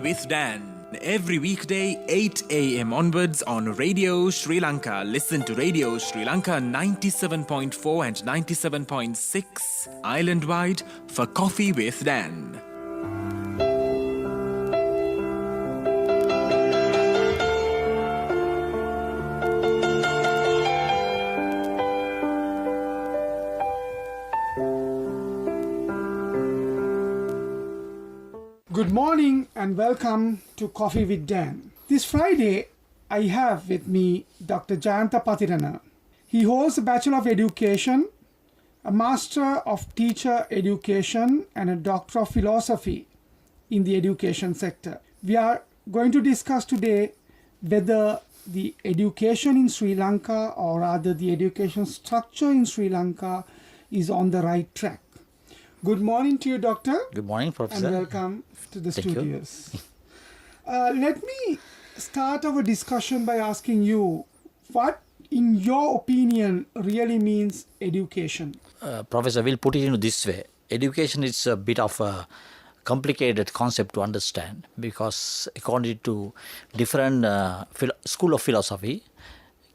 with Dan. Every weekday, 8 a.m. onwards on Radio Sri Lanka. Listen to Radio Sri Lanka 97.4 and 97.6 island-wide for Coffee with Dan. Good morning and welcome to Coffee with Dan. This Friday, I have with me Dr. Jayantha Pathirana. He holds a Bachelor of Education, a Master of Teacher Education, and a Doctor of Philosophy in the education sector. We are going to discuss today whether the education in Sri Lanka, or rather the education structure in Sri Lanka, is on the right track. Good morning to you, Doctor. Good morning, Professor. And welcome to the Thank studios. Let me start our discussion by asking you, what, in your opinion, really means education? Professor, we'll put it in this way. Education is a bit of a complicated concept to understand because according to different school of philosophy,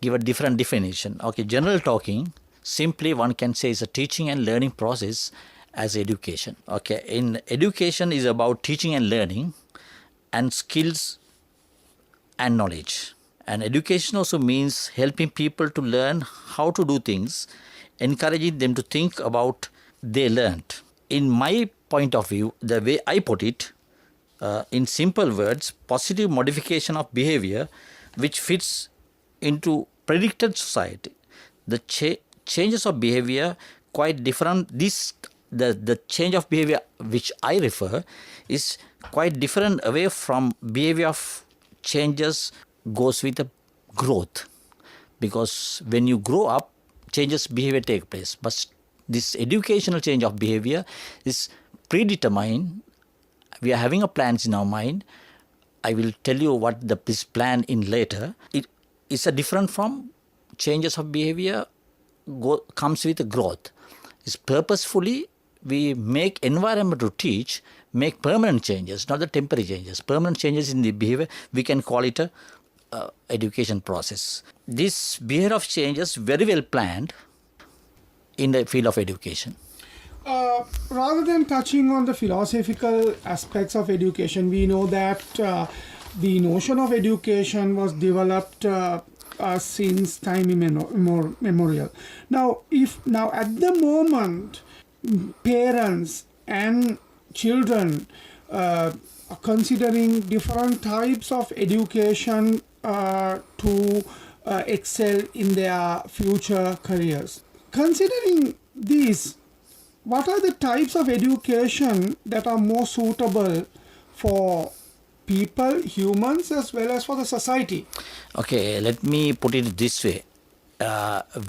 give a different definition. Okay, general talking, simply one can say is a teaching and learning process as education. Okay, in education is about teaching and learning and skills and knowledge. And education also means helping people to learn how to do things, encouraging them to think about they learned. In my point of view, the way I put it, in simple words, positive modification of behavior which fits into predicted society. The changes of behavior quite different. The change of behavior which I refer is quite different away from behavior of changes goes with the growth. Because when you grow up, changes behavior take place. But this educational change of behavior is predetermined. We are having a plans in our mind. I will tell you what this plan in later. It is a different from changes of behavior comes with the growth. It's purposefully we make environment to teach, make permanent changes, not the temporary changes. Permanent changes in the behavior, we can call it a education process. This behavior of change is very well planned in the field of education. Rather than touching on the philosophical aspects of education, we know that the notion of education was developed since time immemorial. Now at the moment, parents and children are considering different types of education to excel in their future careers. Considering these, what are the types of education that are more suitable for people, humans, as well as for the society? Okay, let me put it this way.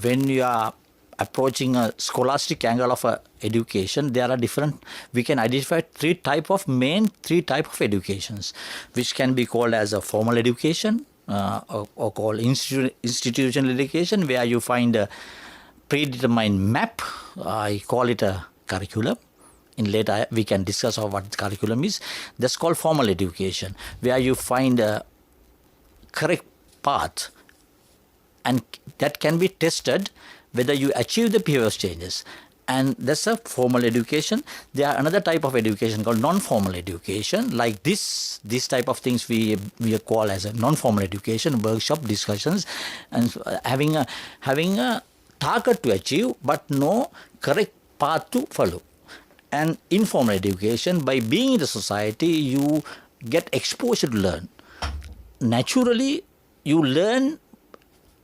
When you are approaching a scholastic angle of education, there are different, we can identify three type of educations, which can be called as a formal education or called institutional education, where you find a predetermined map. I call it a curriculum. In later we can discuss what the curriculum is. That's called formal education, where you find a correct path and that can be tested whether you achieve the behavior changes. And that's a formal education. There are another type of education called non-formal education. Like this type of things we call as a non-formal education, workshop, discussions, and having a target to achieve, but no correct path to follow. And informal education, by being in the society, you get exposure to learn. Naturally, you learn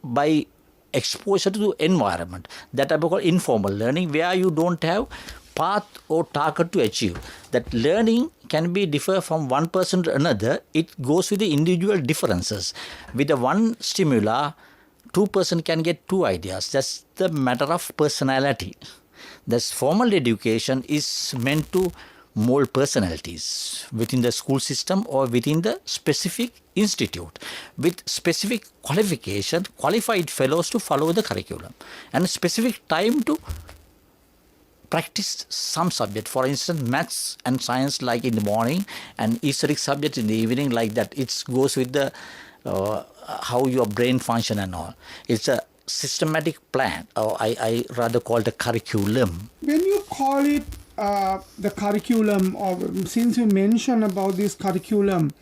by exposure to the environment. That I call informal learning, where you don't have path or target to achieve. That learning can be differ from one person to another. It goes with the individual differences. With the one stimuli, two person can get two ideas. That's the matter of personality. This formal education is meant to mold personalities within the school system or within the specific institute with specific qualification, qualified fellows to follow the curriculum and specific time to practice some subject. For instance, maths and science like in the morning and aesthetic subject in the evening, like that. It goes with the how your brain function and all. It's a systematic plan, or I rather call it a curriculum. When you call it the curriculum, or since you mentioned about this curriculum,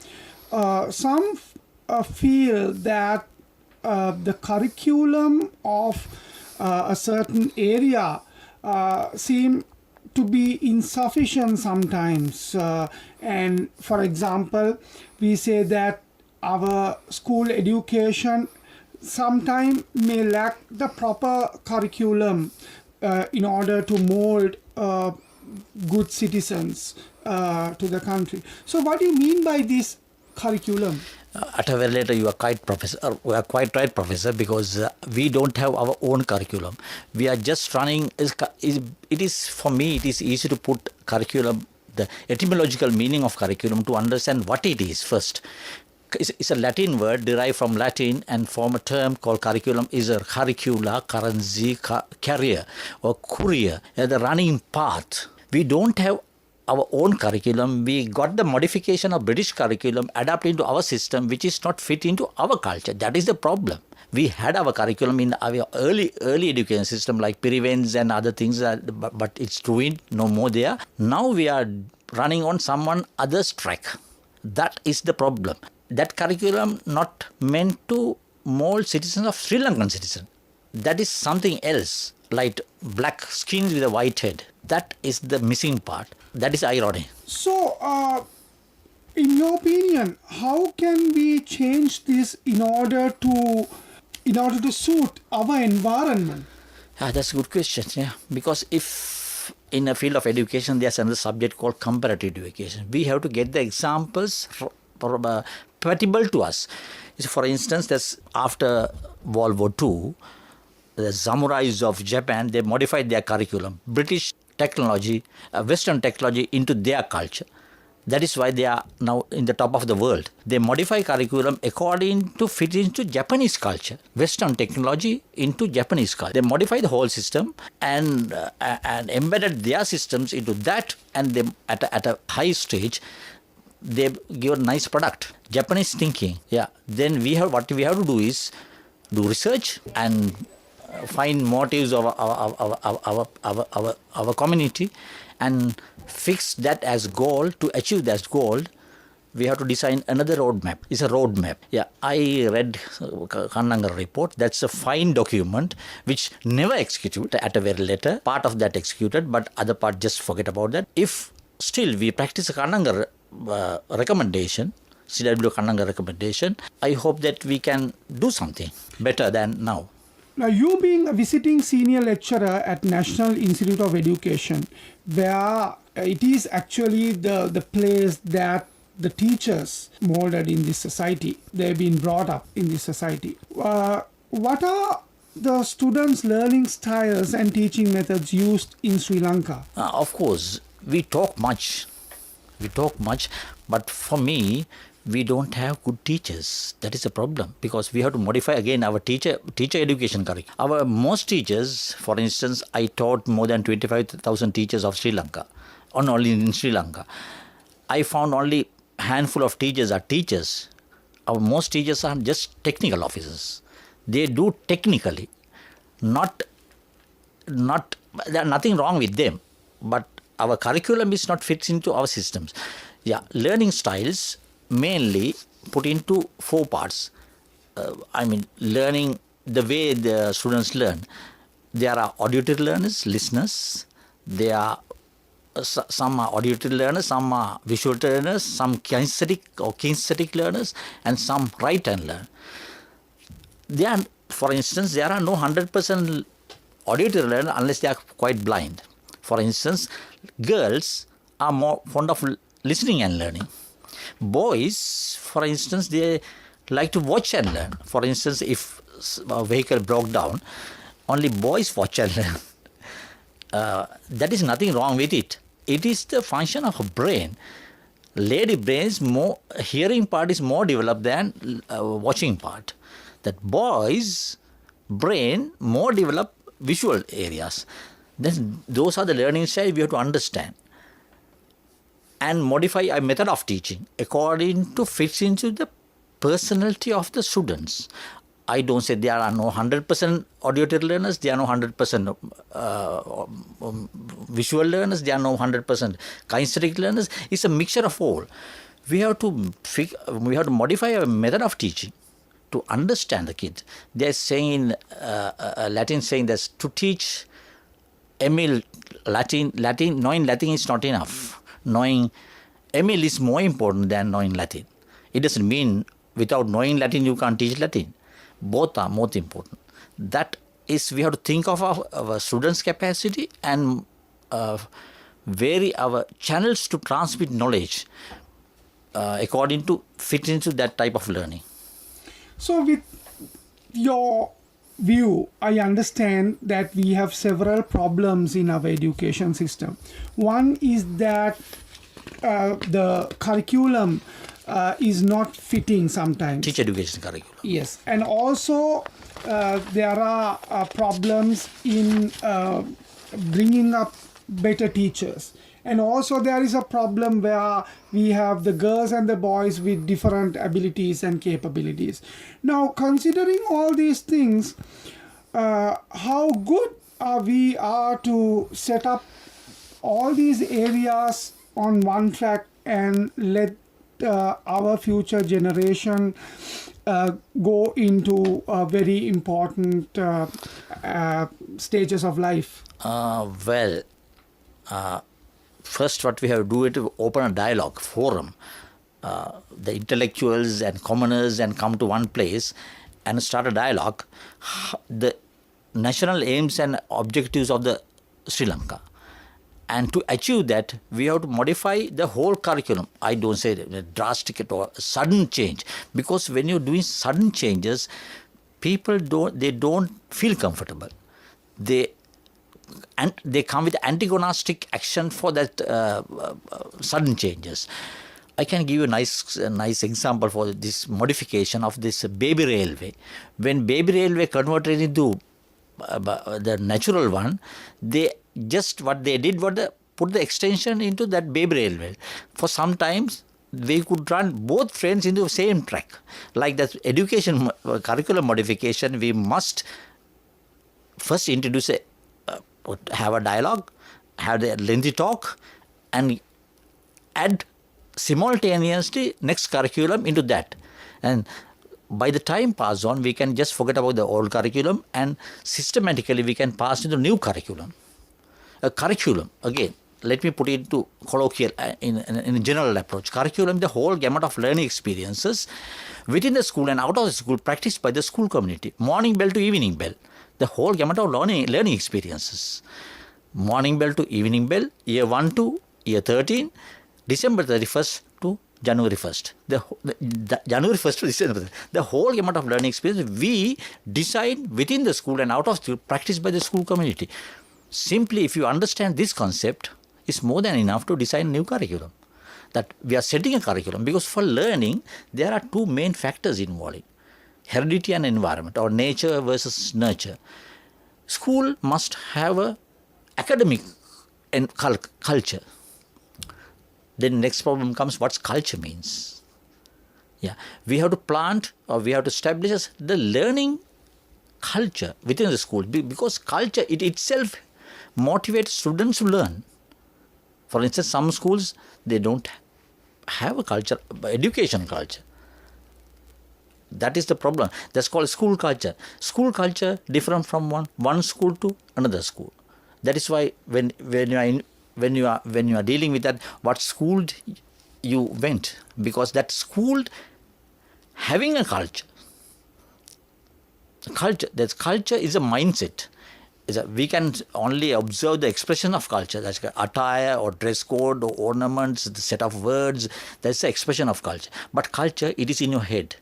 some feel that the curriculum of a certain area seem to be insufficient sometimes. And for example, we say that our school education sometimes may lack the proper curriculum in order to mold good citizens to the country. So what do you mean by this curriculum? At a very later, you are quite right, Professor, because we don't have our own curriculum. We are just running. It is for me. It is easy to put curriculum, the etymological meaning of curriculum, to understand what it is first. It's a Latin word derived from Latin and form a term called curriculum is a curricula, currency, carrier or courier, the running path. We don't have our own curriculum. We got the modification of British curriculum adapted into our system, which is not fit into our culture. That is the problem. We had our curriculum in our early education system like Pirivens and other things, but it's ruined, no more there. Now we are running on someone other's track. That is the problem. That curriculum not meant to mold citizens of Sri Lankan citizen. That is something else, like black skins with a white head. That is the missing part. That is irony. So, in your opinion, how can we change this in order to suit our environment? That's a good question. Yeah, because if in a field of education there's another subject called comparative education, we have to get the examples compatible to us. For instance, that's after World War II, the samurais of Japan, they modified their curriculum, British technology, Western technology into their culture. That is why they are now in the top of the world. They modify curriculum according to fit into Japanese culture, Western technology into Japanese culture. They modify the whole system and embedded their systems into that, and they at a high stage, they give a nice product. Japanese thinking, yeah. Then what we have to do is do research and find motives of our community and fix that as goal. To achieve that goal, we have to design another roadmap. It's a roadmap. Yeah, I read Kannanga report. That's a fine document which never executed at a very later. Part of that executed, but other part just forget about that. If still we practice a Kannanga recommendation, CW Kannanga recommendation, I hope that we can do something better than now. Now, you being a visiting senior lecturer at National Institute of Education, where it is actually the place that the teachers molded in this society, they've been brought up in this society. What are the students' learning styles and teaching methods used in Sri Lanka? Of course, we talk much, but for me, we don't have good teachers. That is a problem, because we have to modify again our teacher education curriculum. Our most teachers, for instance, I taught more than 25,000 teachers of Sri Lanka, or only in Sri Lanka. I found only a handful of teachers are teachers. Our most teachers are just technical officers. They do technically, not there's nothing wrong with them, but our curriculum is not fits into our systems. Yeah, learning styles mainly put into 4 parts. Learning the way the students learn. There are auditory learners, listeners. There are some are auditory learners, some are visual learners, some kinesthetic learners, and some write and learn. For instance, there are no 100% auditory learners unless they are quite blind. For instance, girls are more fond of listening and learning. Boys, for instance, they like to watch and learn. For instance, if a vehicle broke down, only boys watch and learn. That is nothing wrong with it. It is the function of a brain. Lady brain's hearing part is more developed than watching part. That boys' brain more developed visual areas. Then those are the learning styles we have to understand and modify a method of teaching according to fits into the personality of the students. I don't say there are no 100% auditory learners, there are no 100% visual learners, there are no 100% kinesthetic learners. It's a mixture of all. We have to modify our method of teaching to understand the kid. They're saying in Latin saying that to teach Emil Latin, knowing Latin is not enough. Knowing Emil is more important than knowing Latin. It doesn't mean without knowing Latin you can't teach Latin. Both are most important. That is, we have to think of our students' capacity and vary our channels to transmit knowledge according to fit into that type of learning. So with your view, I understand that we have several problems in our education system. One is that the curriculum is not fitting sometimes. Teacher education curriculum. Yes, and also there are problems in bringing up better teachers. And also there is a problem where we have the girls and the boys with different abilities and capabilities. Now, considering all these things, how good we are to set up all these areas on one track and let our future generation go into very important stages of life? First what we have to do is to open a dialogue forum. The intellectuals and commoners and come to one place and start a dialogue. The national aims and objectives of the Sri Lanka. And to achieve that, we have to modify the whole curriculum. I don't say drastic or sudden change, because when you're doing sudden changes, people don't feel comfortable. They come with antagonistic action for that sudden changes. I can give you a nice example for this modification of this baby railway. When baby railway converted into the natural one, what they did was put the extension into that baby railway. For sometimes we could run both trains into the same track. Like that education curriculum modification, we must first introduce have a dialogue, have a lengthy talk, and add simultaneously next curriculum into that. And by the time pass on, we can just forget about the old curriculum and systematically we can pass into new curriculum. A curriculum, again, let me put it into colloquial, in a general approach. Curriculum, the whole gamut of learning experiences within the school and out of the school practiced by the school community. Morning bell to evening bell. The whole gamut of learning experiences. Morning bell to evening bell, year 1 to year 13, December 31st to January 1st. The January 1st to December 31st. The whole gamut of learning experience we design within the school and out of school, practiced by the school community. Simply, if you understand this concept, it's more than enough to design a new curriculum. That we are setting a curriculum, because for learning, there are two main factors involving. Heredity and environment, or nature versus nurture. School must have a academic and culture. Then next problem comes, what's culture means. Yeah, we have to plant or we have to establish the learning culture within the school, because culture it itself motivates students to learn. For instance, some schools, they don't have a culture, education culture. That is the problem. That's called school culture. School culture different from one school to another school. That is why when you are dealing with that, what school you went, because that school having a culture. That culture is a mindset. We can only observe the expression of culture. That's attire or dress code or ornaments, the set of words. That's the expression of culture. But culture, it is in your head.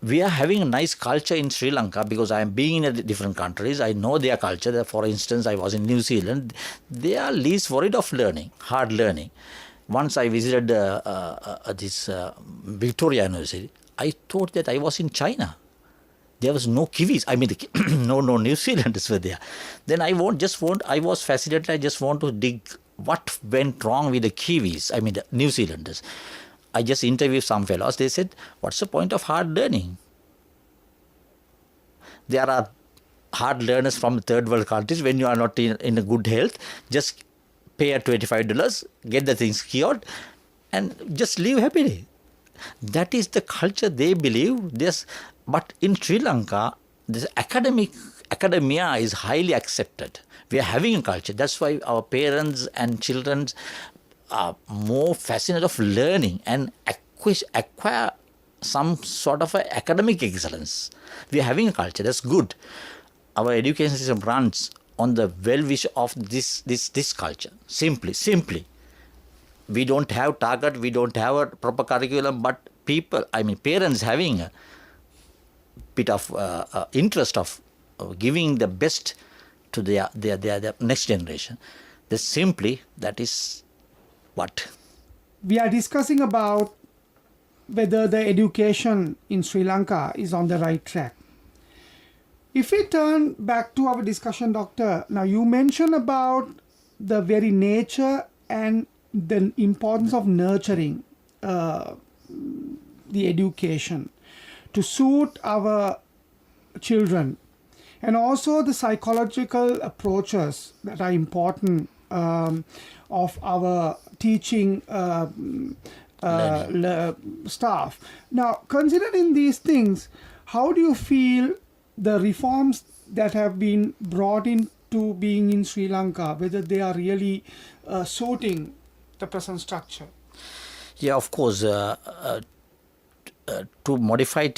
We are having a nice culture in Sri Lanka because I am being in different countries. I know their culture. For instance, I was in New Zealand. They are least worried of learning, hard learning. Once I visited this Victoria University, I thought that I was in China. There was no Kiwis. I mean, no New Zealanders were there. Then I was fascinated. I just want to dig what went wrong with the Kiwis, I mean the New Zealanders. I just interviewed some fellows. They said, what's the point of hard learning? There are hard learners from third world countries. When you are not in a good health, just pay at $25, get the things cured, and just live happily. That is the culture they believe. This, but in Sri Lanka, this academia is highly accepted. We are having a culture. That's why our parents and children are more fascinated of learning and acquire some sort of a academic excellence. We are having a culture. That's good. Our education system runs on the well-wish of this culture. Simply. We don't have target. We don't have a proper curriculum. But parents having a bit of interest of giving the best to their next generation. That is what. We are discussing about whether the education in Sri Lanka is on the right track. If we turn back to our discussion, Doctor, now you mentioned about the very nature and the importance of nurturing the education to suit our children, and also the psychological approaches that are important of our teaching staff. Now, considering these things, how do you feel the reforms that have been brought into being in Sri Lanka, whether they are really suiting the present structure? Yeah, of course. To modify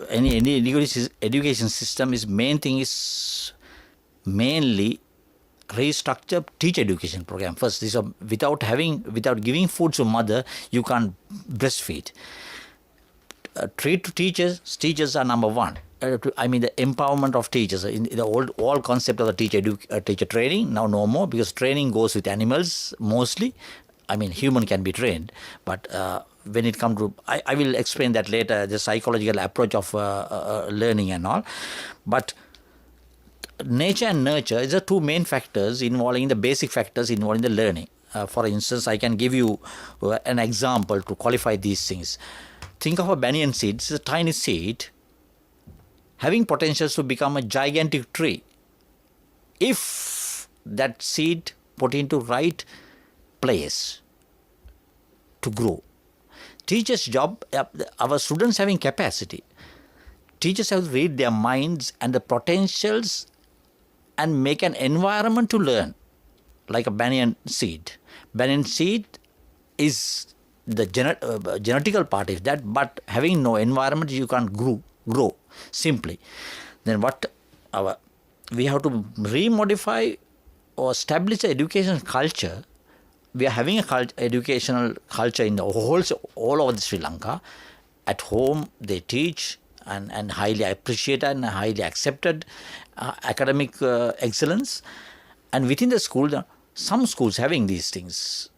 any education system, main thing is mainly restructure teacher education program. First, without giving food to mother, you can't breastfeed. Treat to teachers are number one. The empowerment of teachers. In the old concept of the teacher training, now no more, because training goes with animals mostly. Human can be trained, but when it comes to, I will explain that later, the psychological approach of learning and all. But nature and nurture is the two main factors involving the basic factors involving the learning. For instance, I can give you an example to qualify these things. Think of a banyan seed. It's a tiny seed having potentials to become a gigantic tree. If that seed put into right place to grow. Teachers' job, our students having capacity. Teachers have to read their minds and the potentials and make an environment to learn, like a banyan seed. Banyan seed is the genetical part of that, but having no environment, you can't grow simply. Then we have to remodify or establish an education culture. We are having a educational culture in the all over Sri Lanka. At home, they teach and highly appreciated and highly accepted academic excellence. And within the school, some schools having these things.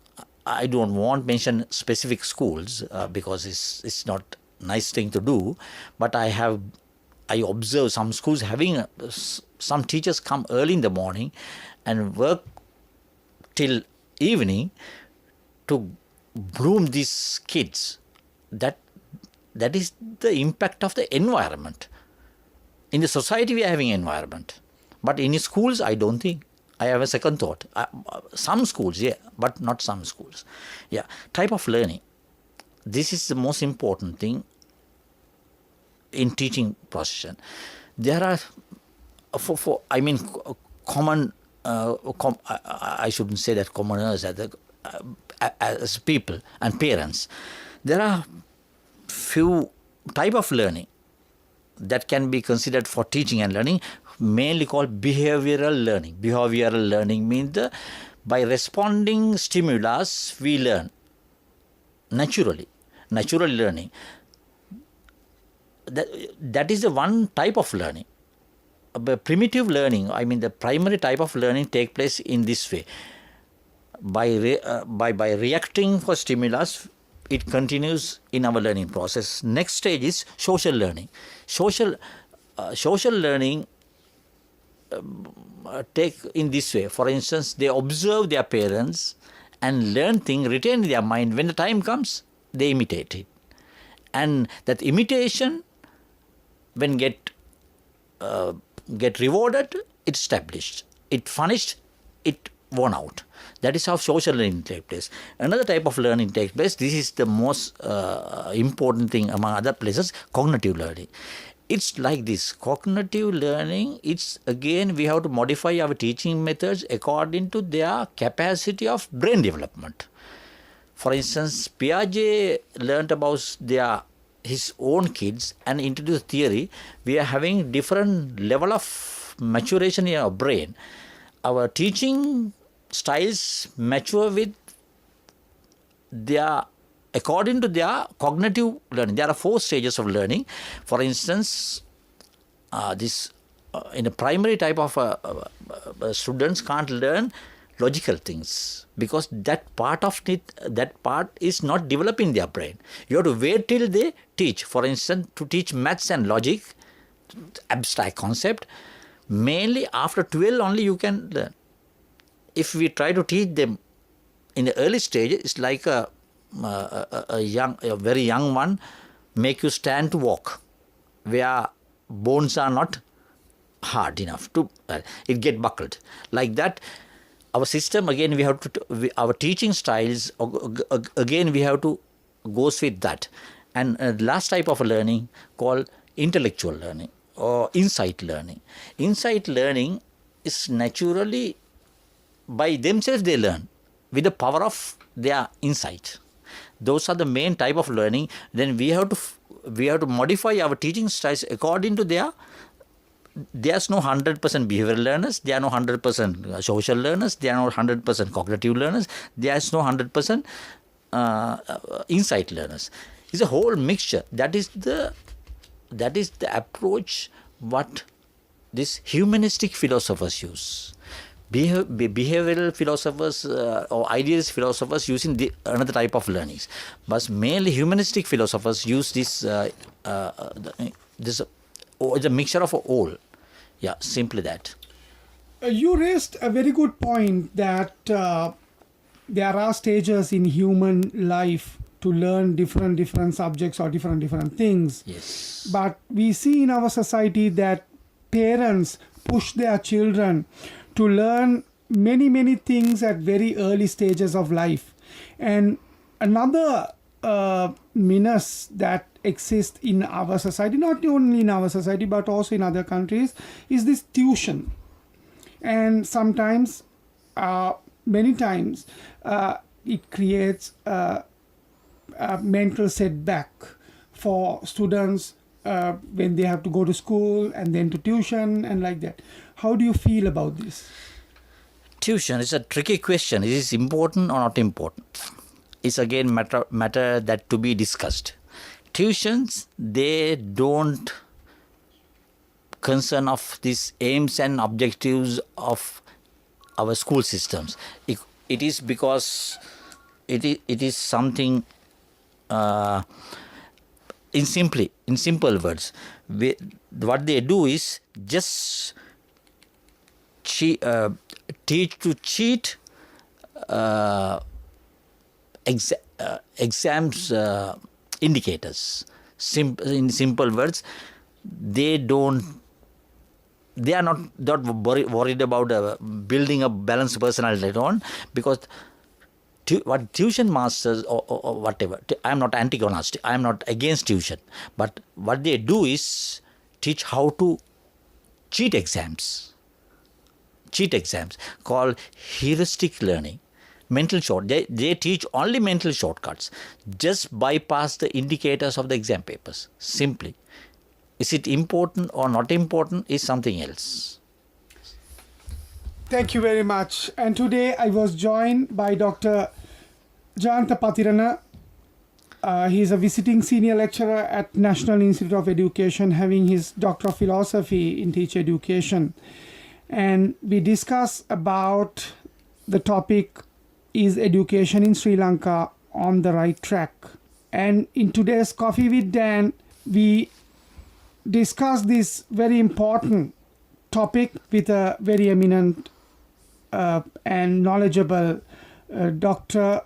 I don't want to mention specific schools because it's not a nice thing to do. But I observe some schools having some teachers come early in the morning and work till evening to groom these kids. That is the impact of the environment. In the society, we are having environment. But in schools, I don't think. I have a second thought. Some schools, yeah, but not some schools. Yeah, type of learning. This is the most important thing in teaching profession. There are, common. I shouldn't say that commoners as people and parents. There are few type of learning that can be considered for teaching and learning, mainly called behavioral learning. Behavioral learning means by responding stimulus, we learn naturally. Natural learning. That is the one type of learning. Primitive learning, the primary type of learning take place in this way. By reacting for stimulus, it continues in our learning process. Next stage is social learning. social learning take in this way. For instance, they observe their parents and learn things, retain in their mind. When the time comes, they imitate it. And that imitation, when get rewarded, it's established. It furnished, it worn out. That is how social learning takes place. Another type of learning takes place. This is the most important thing among other places, cognitive learning. It's like this. Cognitive learning, it's again, we have to modify our teaching methods according to their capacity of brain development. For instance, Piaget learned about his own kids and introduced theory. We are having different level of maturation in our brain. Our teaching styles mature with according to their cognitive learning. There are 4 stages of learning. For instance, in a primary type of students can't learn logical things because that part is not developing in their brain. You have to wait till they teach. For instance, to teach maths and logic, abstract concept, mainly after 12 only you can learn. If we try to teach them in the early stage, it's like a very young one, make you stand to walk, where bones are not hard enough to, it get buckled. Like that, our system, again, we have to, our teaching styles, again, we have to go with that. And last type of learning called intellectual learning or insight learning. Insight learning is naturally, by themselves they learn with the power of their insight. Those are the main type of learning. Then we have to modify our teaching styles according to there's no 100% behavioral learners, there are no 100% social learners, there are no 100% cognitive learners, there is no 100% insight learners. It's a whole mixture. That is the approach what these humanistic philosophers use. Behavioral philosophers or idealist philosophers using another type of learnings, but mainly humanistic philosophers use this. It's a mixture of all. Yeah, simply that. You raised a very good point that there are stages in human life to learn different subjects or different things. Yes. But we see in our society that parents push their children to learn many things at very early stages of life. And another menace that exists in our society, not only in our society but also in other countries, is this tuition. And sometimes, many times, it creates a mental setback for students when they have to go to school and then to tuition and like that. How do you feel about this? Tuition is a tricky question. Is it important or not important? It's again matter that to be discussed. Tuitions, they don't concern of these aims and objectives of our school systems. It is because it is something in simple words. What they do is just teach to cheat exams indicators. In simple words, they are not worried about building a balanced personality later on, because what tuition masters or whatever, I am not antagonist, I am not against tuition, but what they do is teach how to cheat exams called heuristic learning. They teach only mental shortcuts. Just bypass the indicators of the exam papers. Simply. Is it important or not important is something else. Thank you very much. And today I was joined by Dr. Jayantha Pathirana. He is a visiting senior lecturer at National Institute of Education, having his Doctor of Philosophy in Teacher Education. And we discuss about the topic, is education in Sri Lanka on the right track? And in today's Coffee with Dan, we discuss this very important topic with a very eminent and knowledgeable Dr.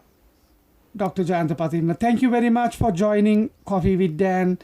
Jayantha Pathirana. Thank you very much for joining Coffee with Dan.